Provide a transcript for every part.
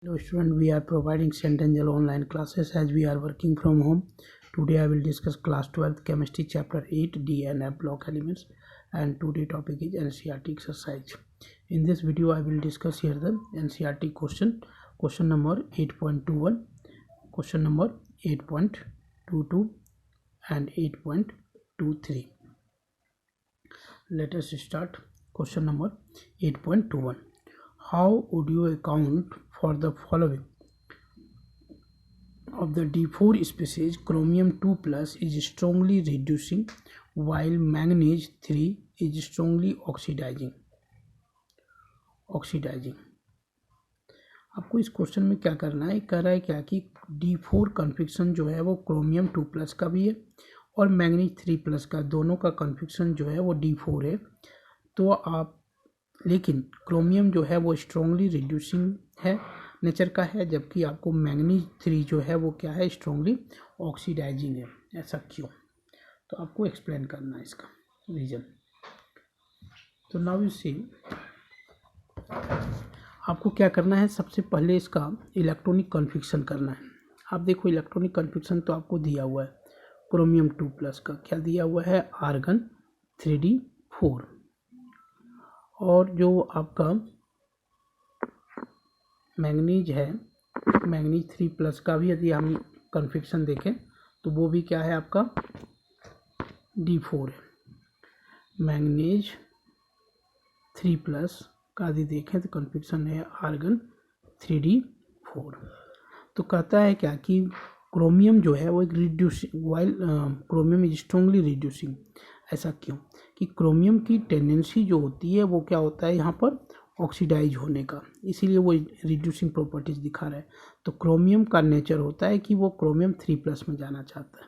Hello student, we are providing St. Angelo online classes as we are working from home. Today I will discuss class 12th chemistry chapter 8 D and F block elements, and today topic is NCERT exercise. In this video I will discuss here the NCERT question number 8.21, question number 8.22 and 8.23. Let us start question number 8.21. How would you account for the following? Of the D4 species, chromium 2 plus is strongly reducing while manganese 3 is strongly oxidizing. आपको इस question में क्या करना है, कह रहा है क्या कि D4 कन्फिक्शन जो है वो क्रोमियम 2 प्लस का भी है और मैंगनीज 3 प्लस का, दोनों का कन्फिक्शन जो है वो D4 है। तो आप लेकिन क्रोमियम जो है वो स्ट्रांगली रिड्यूसिंग है नेचर का है, जबकि आपको मैंगनीज 3 जो है वो क्या है, स्ट्रांगली ऑक्सीडाइजिंग है। ऐसा क्यों? तो आपको एक्सप्लेन करना है इसका रीजन। तो नाउ यू सी, आपको क्या करना है, सबसे पहले इसका इलेक्ट्रॉनिक कन्फिक्शन करना है। आप देखो इलेक्ट्रॉनिक कन्फिक्शन तो आपको दिया हुआ है क्रोमियम 2 प्लस का, क्या दिया हुआ है, आर्गन 3D4, और जो आपका मैंगनीज है, मैंगनीज 3 प्लस का भी यदि हम कन्फिक्शन देखें तो वो भी क्या है, आपका D4 है। मैंगनीज 3 प्लस का यदि देखें तो कन्फिक्शन है आर्गन 3D4। तो कहता है क्या कि क्रोमियम जो है वो एक reducing while chromium is strongly reducing. ऐसा क्यों? कि क्रोमियम की टेंडेंसी जो होती है वो क्या होता है यहाँ पर, ऑक्सीडाइज होने का, इसीलिए वो रिड्यूसिंग प्रॉपर्टीज दिखा रहा है। तो क्रोमियम का नेचर होता है कि वो क्रोमियम 3 प्लस में जाना चाहता है,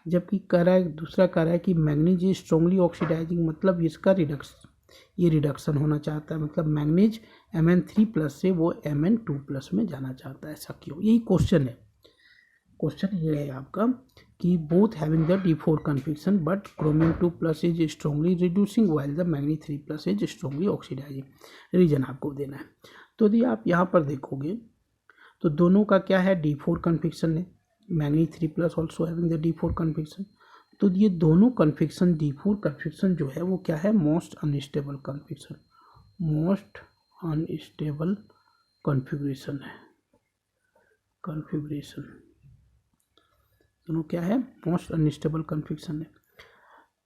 जबकि कह रहा है दूसरा कह रहा है कि मैंगनीज इज स्ट्रांगली ऑक्सीडाइजिंग, मतलब इसका रिडक्शन होना चाहता है, मतलब मैंगनीज Mn3 प्लस से वो Mn2 प्लस में जाना चाहता है। ऐसा क्यों? यही क्वेश्चन है। क्वेश्चन ये है आपका कि both having the D4 configuration but chromium 2 plus is strongly reducing while the manganese 3 plus is strongly oxidising. Reason आपको देना है। तो यदि आप यहाँ पर देखोगे तो दोनों का क्या है, D4 कन्फिक्शन है, manganese 3 plus also having the D4 कन्फिक्शन। तो ये दोनों कन्फिक्शन D4 कन्फिक्शन जो है वो क्या है, most unstable configuration, most unstable configuration है। दोनों क्या है, मोस्ट अनस्टेबल कन्फिक्शन है।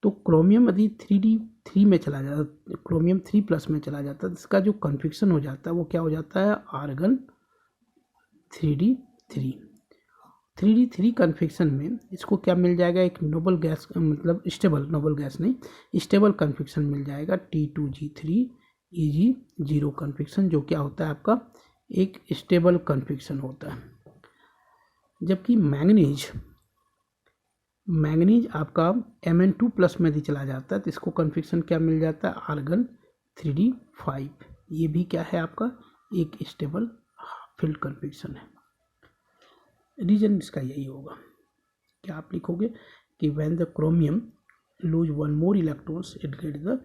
तो क्रोमियम यदि 3D3 में चला जाता, क्रोमियम 3 प्लस में चला जाता है, इसका जो कन्फिक्शन हो जाता है वो क्या हो जाता है, आर्गन 3D3 कन्फिक्शन में इसको क्या मिल जाएगा, एक नोबल गैस, मतलब स्टेबल, नोबल गैस नहीं, स्टेबल कन्फिक्शन मिल जाएगा T2G3Eg0 कन्फिक्शन, जो क्या होता है आपका एक स्टेबल कन्फिक्शन होता है। जबकि मैंगनीज आपका Mn2 प्लस में यदि चला जाता है तो इसको कन्फिक्शन क्या मिल जाता है, आर्गन 3D5। ये भी क्या है आपका एक स्टेबल फील्ड कन्फिक्शन है। रीजन इसका यही होगा। क्या आप लिखोगे कि when the chromium loose one more electrons it get the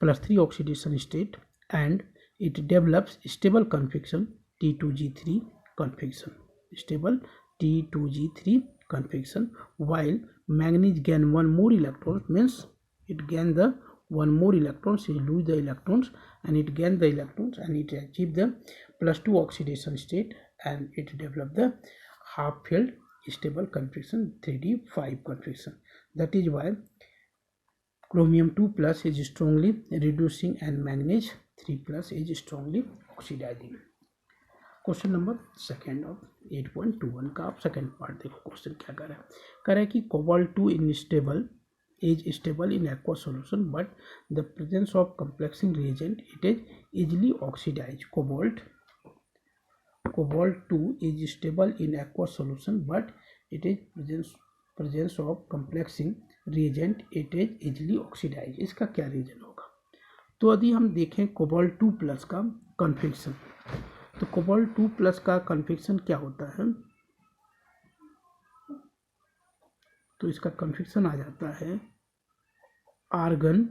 +3 oxidation state and it develops stable configuration T2G3 configuration, stable T2G3 configuration, while manganese gain one more electron, means it gain the one more electrons, it lose the electrons and it gain the electrons and it achieve the +2 oxidation state and it develop the half filled stable configuration 3D5 configuration. That is why chromium 2 plus is strongly reducing and manganese 3 plus is strongly oxidizing. Question number second of 8.21 का आप second part देखो। Question क्या कर रहा है, कह रहा है कि cobalt 2 is stable in aqua solution but the presence of complexing reagent it is easily oxidise. Cobalt 2 is stable in aqua solution but it is presence of complexing reagent it is easily oxidise. इसका क्या reason होगा? तो यदि हम देखें cobalt 2 plus का कन्फिक्शन, तो cobalt 2 plus का कन्फिक्शन क्या होता है, तो इसका कन्फिक्शन आ जाता है आर्गन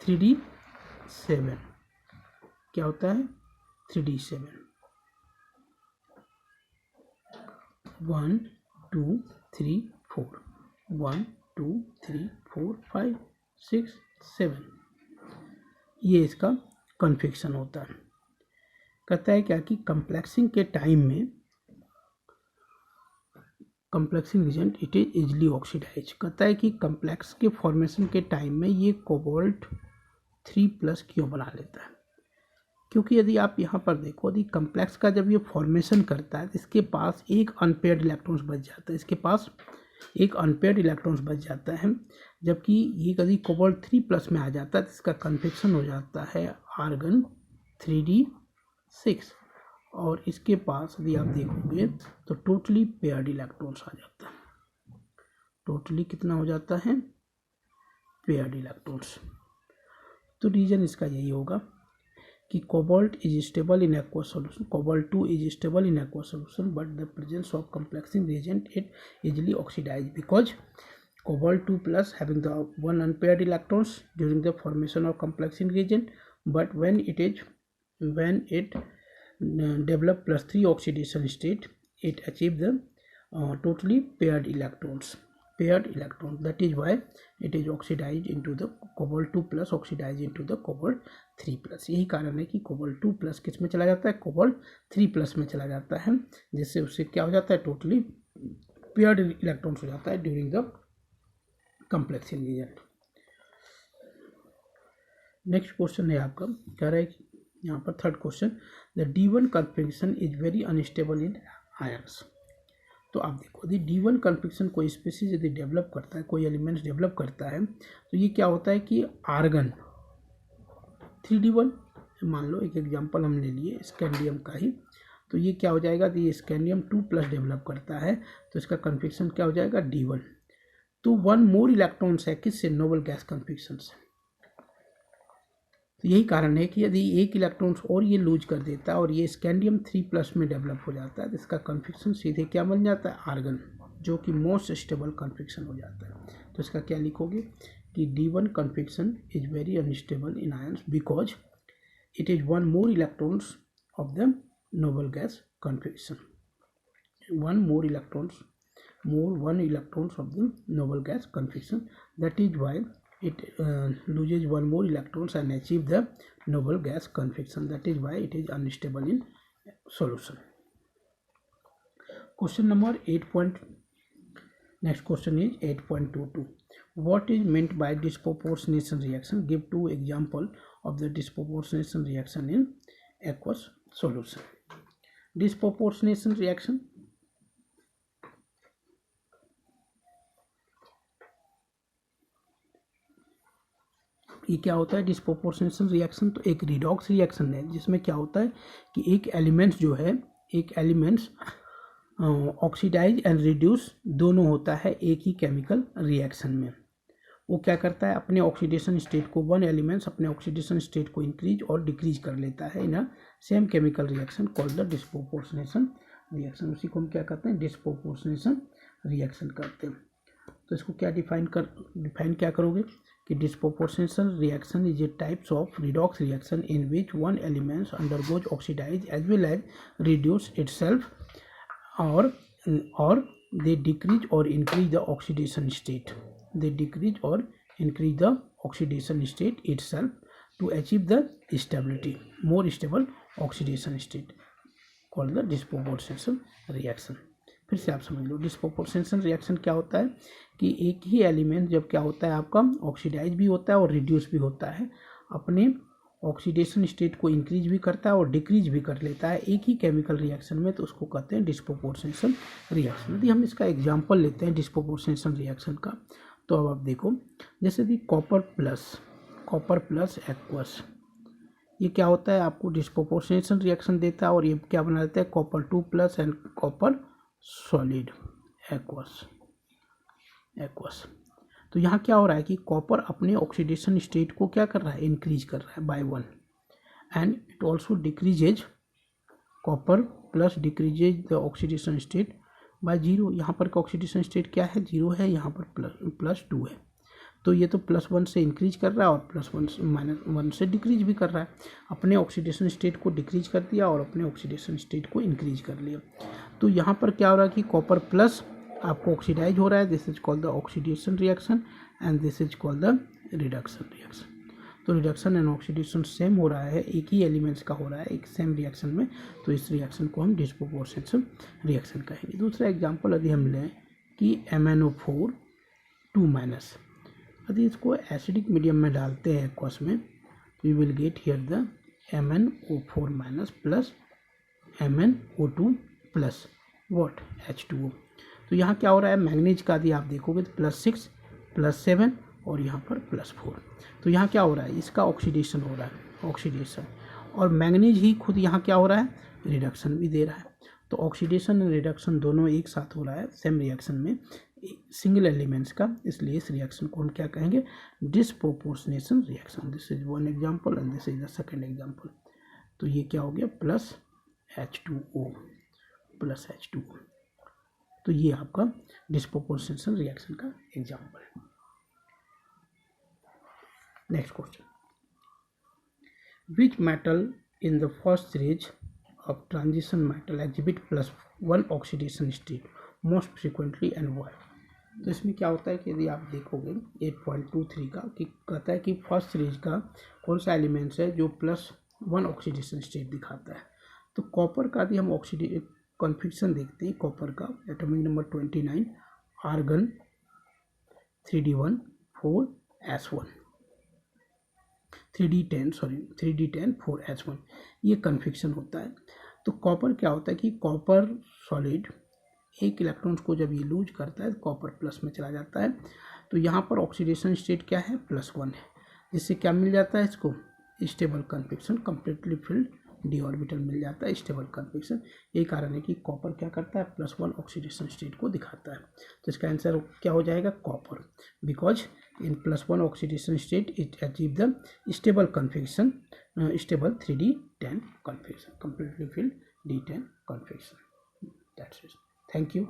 3D7। क्या होता है, 3D7। 1 2 3 4, 1 2 3 4 5 6 7, ये इसका कन्फिक्शन होता है। कहता है क्या कि कम्प्लेक्सिंग के टाइम में complexing agent it is easily oxidise. कहता है कि कम्प्लेक्स के फॉर्मेशन के टाइम में ये कोबाल्ट 3+ क्यों बना लेता है, क्योंकि यदि आप यहाँ पर देखो, यदि कम्प्लेक्स का जब ये फॉर्मेशन करता है तो इसके पास एक अनपेयर्ड इलेक्ट्रॉन्स बच जाता है, इसके पास एक अनपेयर्ड इलेक्ट्रॉन्स बच जाता है। जबकि ये यदि कोबाल्ट 3+ में आ जाता है तो इसका कन्फिक्शन हो जाता है आर्गन 3d6, और इसके पास यदि आप देखोगे तो टोटली पेयर्ड इलेक्ट्रॉन्स आ जाता है। टोटली कितना हो जाता है? Paired electrons. तो रीजन इसका यही होगा कि cobalt is stable in aqueous solution, cobalt 2 is stable in aqueous solution, but the presence of complexing reagent it easily oxidize because cobalt 2+ having the one unpaired electrons during the formation of complexing reagent, but when it develop +3 oxidation state, it achieve the totally paired electrons. That is why it is oxidized into the cobalt 2+ oxidized into the cobalt 3+। यही कारण है कि cobalt 2+ किस में चला जाता है? cobalt 3+ में चला जाता है, जिससे उससे क्या हो जाता है? टोटली पेयर्ड इलेक्ट्रॉन्स हो जाता है during the complexing agent. Next question है आपका, कह रहा है कि यहाँ पर third question, the D1 configuration is very unstable in ions. तो आप देखो, यदि D1 कन्फिक्शन कोई स्पीसीज यदि डेवलप करता है, कोई एलिमेंट्स डेवलप करता है, तो ये क्या होता है कि आर्गन 3d1, मान लो एक एग्जांपल हम ले लिए स्कैंडियम का ही, तो ये क्या हो जाएगा? तो ये स्कैंडियम 2+ डेवलप करता है, तो इसका कन्फिक्शन क्या हो जाएगा? D1। तो 1 मोर इलेक्ट्रॉन्स है किससे? नोबल गैस कन्फिक्शन से। तो यही कारण है कि यदि एक इलेक्ट्रॉन्स और ये लूज कर देता है और ये स्कैंडियम 3+ में डेवलप हो जाता है, तो इसका कन्फिक्शन सीधे क्या बन जाता है? आर्गन, जो कि मोस्ट स्टेबल कन्फिक्शन हो जाता है। तो इसका क्या लिखोगे कि D1 configuration is very unstable in ions because it is 1 more electrons of the noble gas configuration. 1 electrons of the noble gas configuration, that is why it loses 1 more electrons and achieve the noble gas configuration, that is why it is unstable in solution. Question number 8. Next question is 8.22. What is meant by disproportionation reaction? Give 2 example of the disproportionation reaction in aqueous solution. Disproportionation reaction, ये क्या होता है? Disproportionation reaction तो एक redox reaction है, जिसमें क्या होता है कि एक एलिमेंट्स ऑक्सीडाइज एंड रिड्यूस दोनों होता है एक ही केमिकल रिएक्शन में। वो क्या करता है? अपने ऑक्सीडेशन स्टेट को, 1 एलिमेंट्स अपने ऑक्सीडेशन स्टेट को इंक्रीज और डिक्रीज कर लेता है in a same chemical reaction called the disproportionation reaction. उसी को हम क्या करते हैं? डिस्प्रोपोर्शनेशन रिएक्शन करते हैं। तो इसको क्या डिफाइन क्या करोगे कि disproportionation reaction is a types of redox reaction in which 1 elements undergoes oxidise as well as reduce itself और they decrease or increase the oxidation state. They decrease or increase the oxidation state itself to achieve the stability, more stable oxidation state called the disproportionation reaction. फिर से आप समझ लो, disproportionation reaction क्या होता है कि एक ही एलिमेंट जब क्या होता है आपका ऑक्सीडाइज भी होता है और रिड्यूस भी होता है, अपने ऑक्सीडेशन स्टेट को इंक्रीज भी करता है और डिक्रीज भी कर लेता है एक ही केमिकल रिएक्शन में, तो उसको कहते हैं डिस्प्रोपोर्शनेशन रिएक्शन। यदि हम इसका एग्जांपल लेते हैं डिस्प्रोपोर्शनेशन रिएक्शन का, तो अब आप देखो, जैसे कि कॉपर प्लस एक्वस, ये क्या होता है? आपको डिस्प्रोपोर्शनेशन रिएक्शन देता है और ये क्या बना देता है? Copper 2+ and copper solid aqueous. तो यहाँ क्या हो रहा है कि कॉपर अपने ऑक्सीडेशन स्टेट को क्या कर रहा है? इंक्रीज कर रहा है by 1 and it also decreases, copper plus decreases the oxidation state by 0। यहाँ पर का ऑक्सीडेशन स्टेट क्या है? 0 है, यहाँ पर +2 है। तो ये तो +1 से इंक्रीज कर रहा है और +1 से डिक्रीज भी कर रहा है। अपने ऑक्सीडेशन स्टेट को डिक्रीज कर दिया और अपने ऑक्सीडेशन स्टेट को इंक्रीज कर लिया। तो यहाँ पर क्या हो रहा है कि कॉपर प्लस आपको ऑक्सीडाइज हो रहा है, this is called the oxidation reaction and this is called the reduction reaction. तो रिडक्शन एंड ऑक्सीडेशन सेम हो रहा है, एक ही एलिमेंट्स का हो रहा है एक सेम रिएक्शन में, तो इस रिएक्शन को हम डिस्प्रोपोर्शनल रिएक्शन कहेंगे। दूसरा एग्जांपल यदि हम लें कि MnO4 2-, यदि इसको एसिडिक मीडियम में डालते हैं एक्वस में, we will get here the MnO4- plus MnO2 plus what H2O। तो यहाँ क्या हो रहा है, मैंगनीज का यदि आप देखोगे तो +6 +7 और यहाँ पर +4। तो यहाँ क्या हो रहा है, इसका ऑक्सीडेशन हो रहा है, ऑक्सीडेशन, और मैंगनीज ही खुद यहाँ क्या हो रहा है, रिडक्शन भी दे रहा है। तो ऑक्सीडेशन और रिडक्शन दोनों एक साथ हो रहा है सेम रिएक्शन में सिंगल एलिमेंट्स का, इसलिए इस रिएक्शन को हम क्या कहेंगे, disproportionation reaction. This is one example and this is the second example. तो ये क्या हो गया, प्लस H2O प्लस H2O। तो ये आपका डिस्प्रोपोर्शनेशन रिएक्शन का एग्जांपल है। Next question, which metal in the first stage of transition metal exhibit +1 oxidation state most frequently and why. तो इसमें क्या होता है कि यदि आप देखोगे 8.23 का, कि कहता है कि फर्स्ट सीरीज का कौन सा एलिमेंट्स है जो +1 ऑक्सीडेशन स्टेट दिखाता है। तो कॉपर का यदि हम कॉन्फिगरेशन देखते हैं, कॉपर का atomic number 29, argon 3d1 4s1 3d10 4s1, ये कन्फिक्शन होता है। तो कॉपर क्या होता है कि कॉपर सॉलिड एक इलेक्ट्रॉन्स को जब ये लूज करता है कॉपर प्लस में चला जाता है, तो यहाँ पर ऑक्सीडेशन स्टेट क्या है, +1 है, जिससे क्या मिल जाता है इसको, stable configuration, completely filled d orbital मिल जाता है, स्टेबल कन्फिक्शन। यही कारण है कि कॉपर क्या करता है, +1 ऑक्सीडेशन स्टेट को दिखाता है। तो इसका आंसर क्या हो जाएगा, copper, because in +1 oxidation state it achieve the stable configuration, stable 3d10 configuration, completely filled d10 configuration. That's it. Thank you.